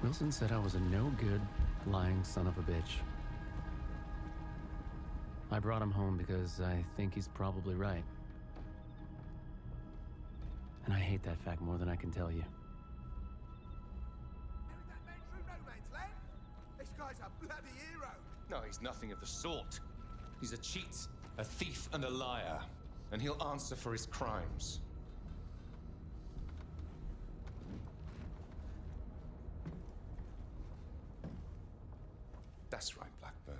Wilson said I was a no-good, lying son of a bitch. I brought him home because I think he's probably right. And I hate that fact more than I can tell you. That man through no man's land? This guy's a bloody hero. No, he's nothing of the sort. He's a cheat, a thief, and a liar. And he'll answer for his crimes. That's right, Blackburn.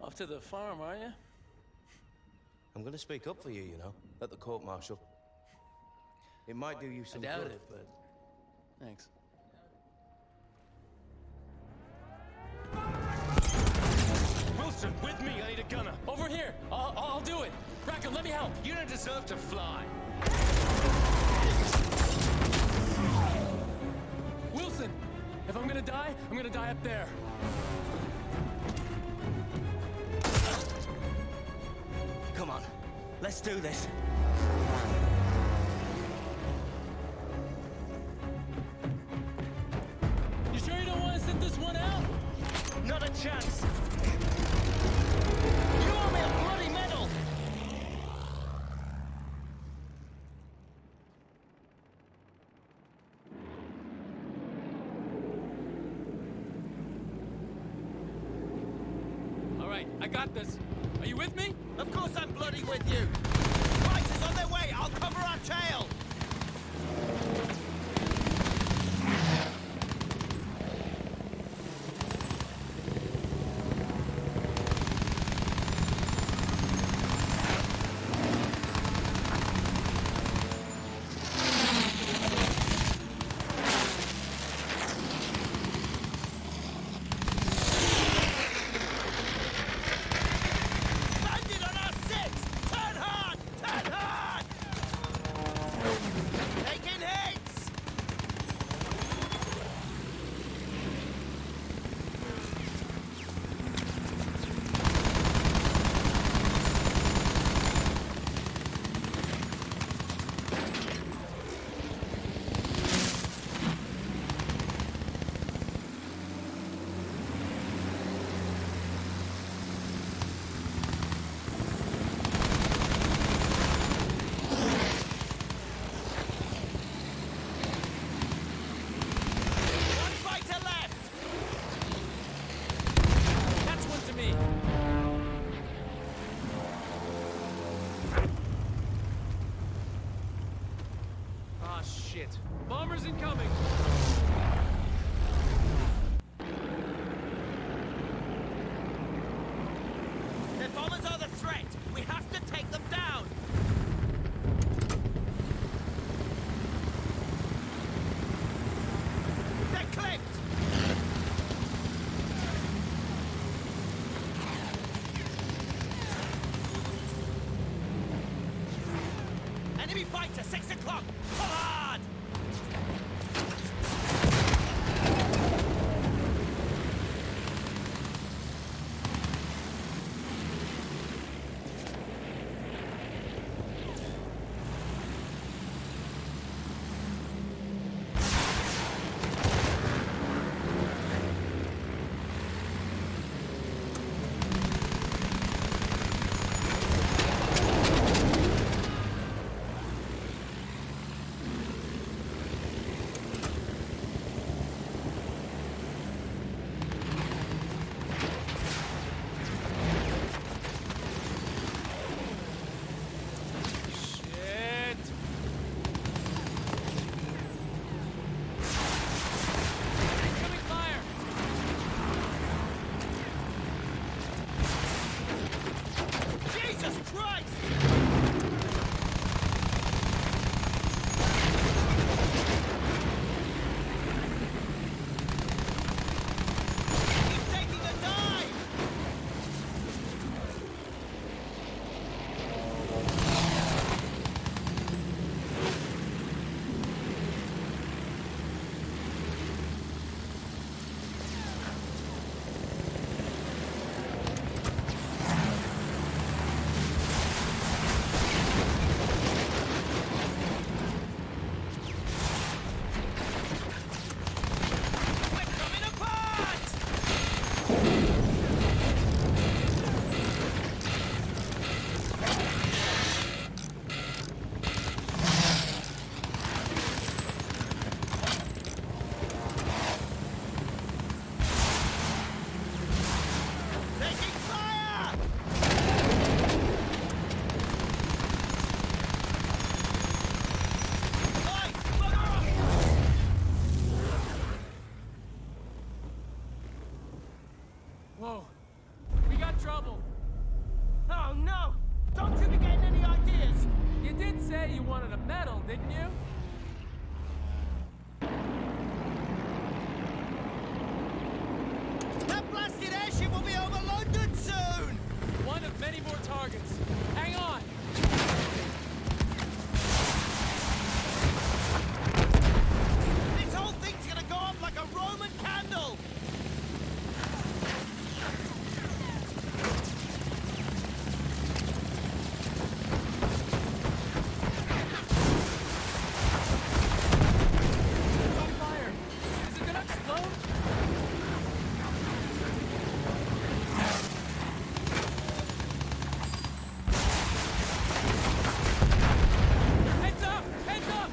Off to the farm, are you? I'm gonna speak up for you, you know, at the court-martial. It might do you some I doubt good. it, but thanks. Wilson, with me! I need a gunner! Over here! I'll do it! Raccoon, let me help! You don't deserve to fly! Wilson! If I'm gonna die up there. Come on, let's do this. You sure you don't want to sit this one out? Not a chance! You owe me a bloody medal! All right, I got this. Are you with me? Of course I'm bloody with you! Price is on their way! I'll cover our tail! Landed on our six! Turn hard! Turn hard! Taking hits! One fighter left! That's one to me. Ah, shit. Bombers incoming! The bombers are the threat! We have to take them down! They're clipped! Enemy fighter, 6 o'clock! Pull hard! didn't you? That blasted airship will be over London soon! One of many more targets. Hang on! This whole thing's gonna go up like a Roman candle! It's on fire! Is it gonna explode? Heads up! Heads up!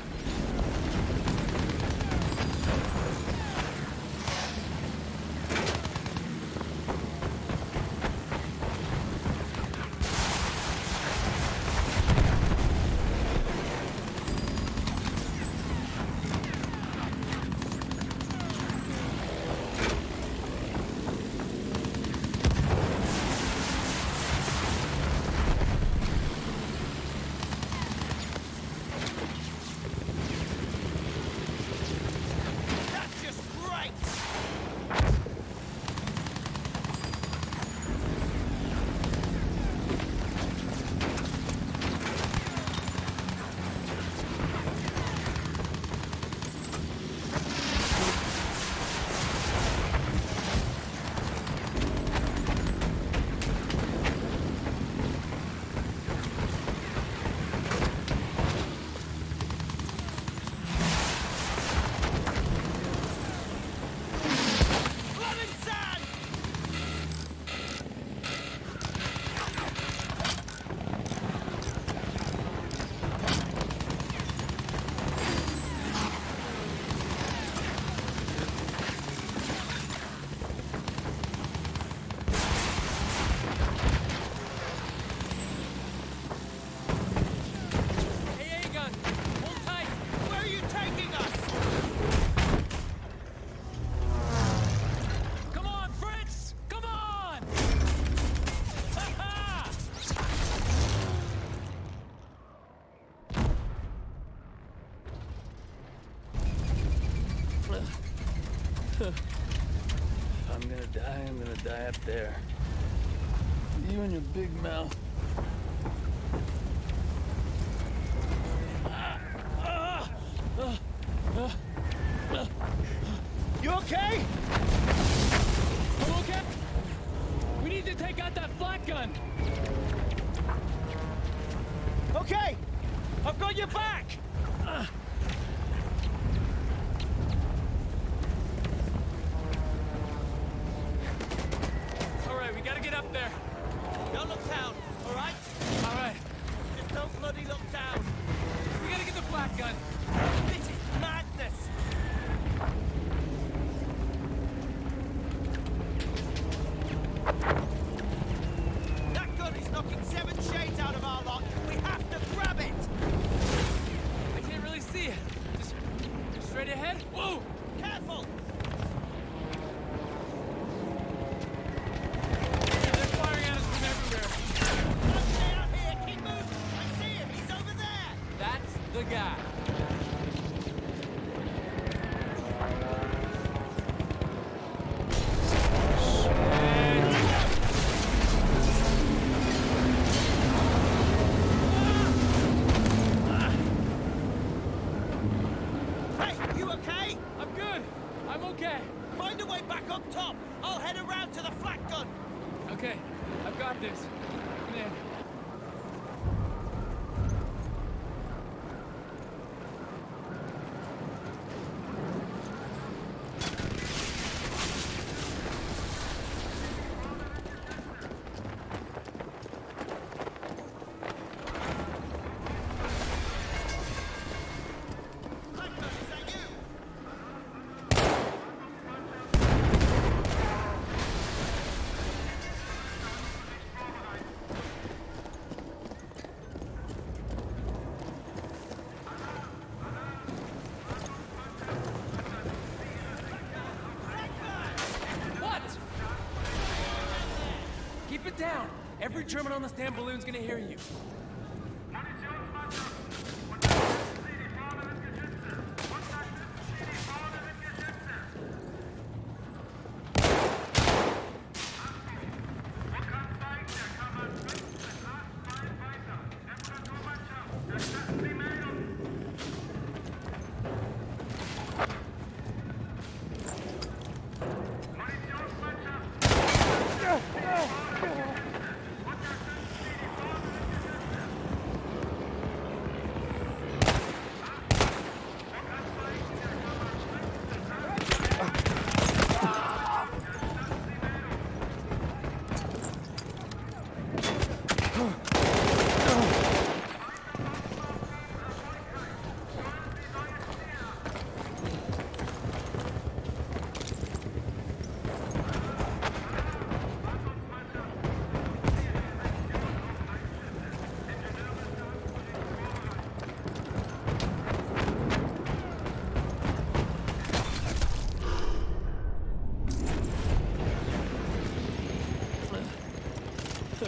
That's just great! Blood and sand! AA gun! Hold tight! Where are you taking us? Come on, Fritz! Come on! Ha-ha! I'm gonna die up there. You and your big mouth. You okay? I'm okay! We need to take out that flak gun! Okay! I've got your back! Alright, we gotta get up there. Don't look down, alright? Alright, Just don't bloody look down. we gotta get the flak gun. This is madness! That gun is knocking 7 shades out of our lot. We have to grab it! I can't really see it. Just straight ahead. Whoa! Careful! They're firing at us from everywhere. Don't stay out here! Keep moving! I see him! He's over there! That's the guy. Hey, you okay? I'm good. I'm okay. Find a way back up top. I'll head around to the flak gun. Okay, I've got this. Come in. Flak gun, is that you? What? Keep it down. Every German on this damn balloon's gonna hear you.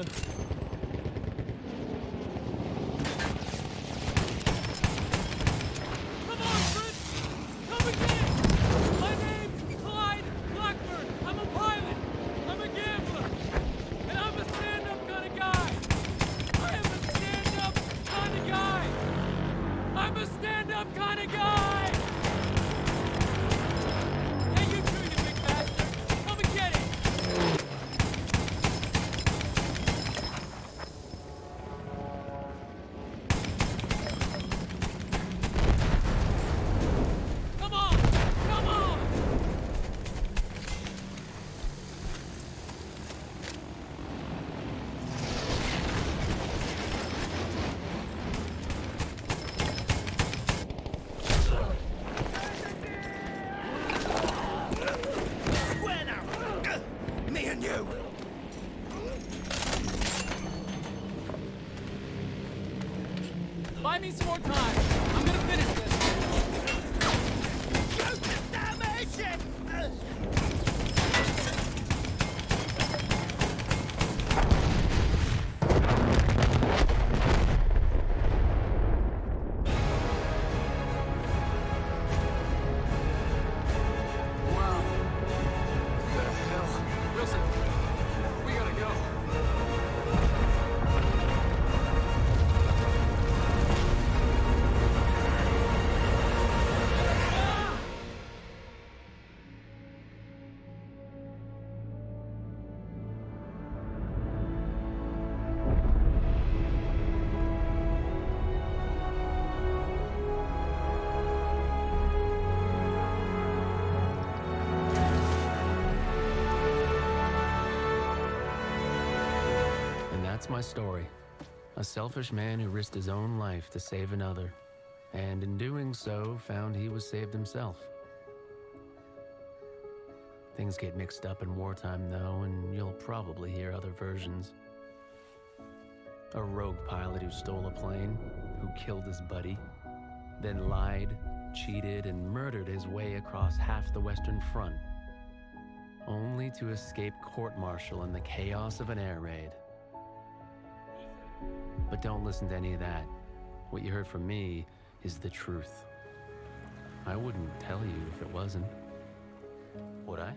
good. Come on, Fritz! Come and get it! My name's Clyde Blackburn. I'm a pilot. I'm a gambler. And I'm a stand-up kind of guy. I am a stand-up kind of guy. I'm a stand-up kind of guy! Hey, you too, you big bastard! Come and get it! Come on! Come on! Square now! Me and you! Buy me some more time. I'm gonna finish this. Damnation! Wow. What the hell? Wilson, we gotta go. And that's my story. A selfish man who risked his own life to save another, and in doing so, found he was saved himself. Things get mixed up in wartime, though, and you'll probably hear other versions. A rogue pilot who stole a plane, who killed his buddy, then lied, cheated, and murdered his way across half the Western Front, only to escape court-martial in the chaos of an air raid. But don't listen to any of that. What you heard from me is the truth. I wouldn't tell you if it wasn't. Would I?